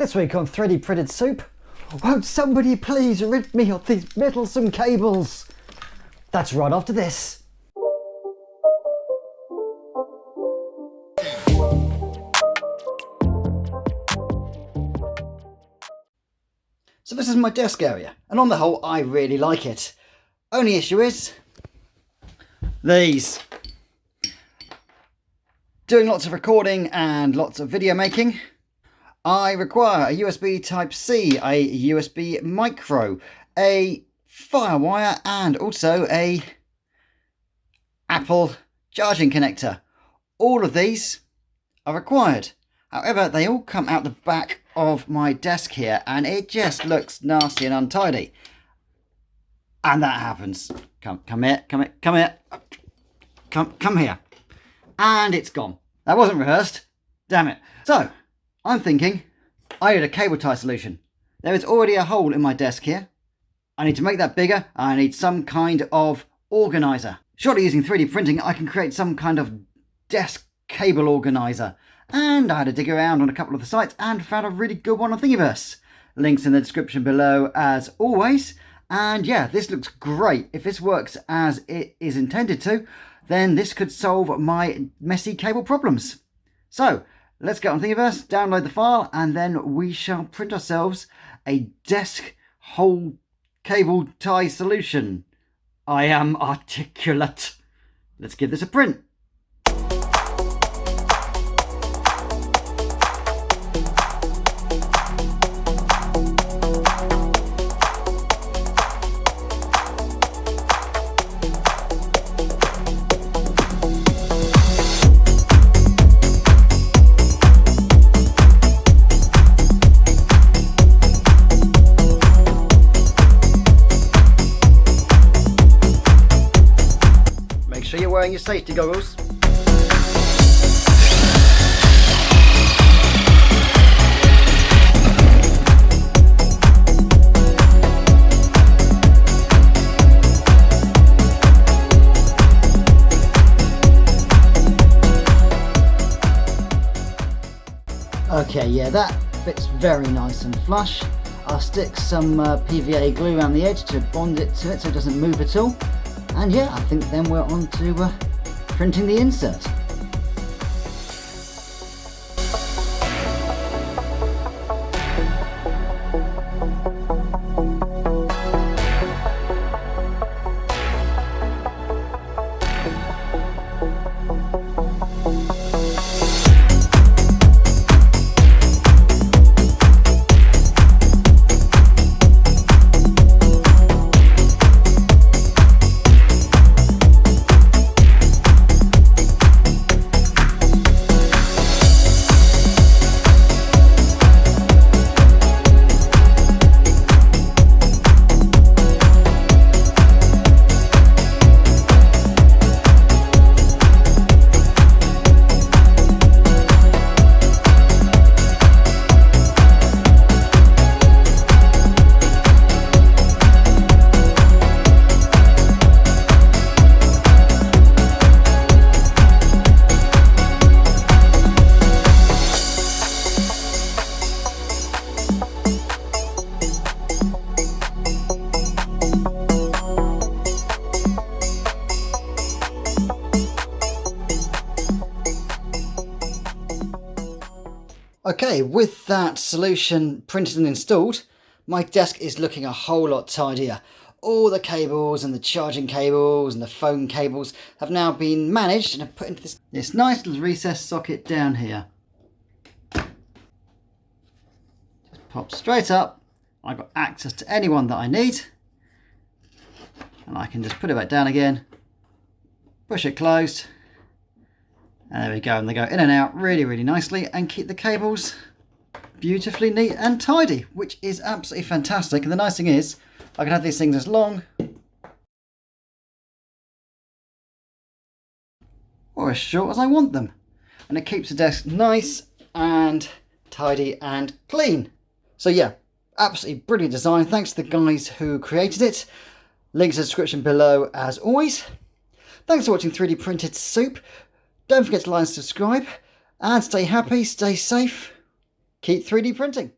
This week on 3D Printed Soup, won't somebody please rid me of these meddlesome cables? That's right after this. So this is my desk area, and on the whole I really like it. Only issue is these. Doing lots of recording and lots of video making, I require a USB Type-C, a USB micro, a Firewire and also a Apple charging connector. All of these are required. However, they all come out the back of my desk here and it just looks nasty and untidy. And that happens. Come here. Come here. And it's gone. That wasn't rehearsed. Damn it. So, I'm thinking I need a cable tie solution. There is already a hole in my desk here. I need to make that bigger. I need some kind of organizer. Surely using 3D printing I can create some kind of desk cable organizer. And I had to dig around on a couple of the sites and found a really good one on Thingiverse. Links in the description below as always. And yeah, this looks great. If this works as it is intended to, then this could solve my messy cable problems. So let's get on Thingiverse, download the file, and then we shall print ourselves a desk hole cable tie solution. I am articulate. Let's give this a print. Make sure you're wearing your safety goggles. Okay, yeah, that fits very nice and flush. I'll stick some PVA glue around the edge to bond it to it so it doesn't move at all. And yeah, I think then we're on to printing the insert. Okay, with that solution printed and installed, my desk is looking a whole lot tidier. All the cables and the charging cables and the phone cables have now been managed and put into this nice little recessed socket down here. Just pop straight up. I've got access to any one that I need. And I can just put it back down again, push it closed. And there we go, and they go in and out really, really nicely and keep the cables beautifully neat and tidy, which is absolutely fantastic. And the nice thing is, I can have these things as long or as short as I want them. And it keeps the desk nice and tidy and clean. So yeah, absolutely brilliant design. Thanks to the guys who created it. Links in the description below as always. Thanks for watching 3D Printed Soup. Don't forget to like and subscribe, and stay happy, stay safe, keep 3D printing.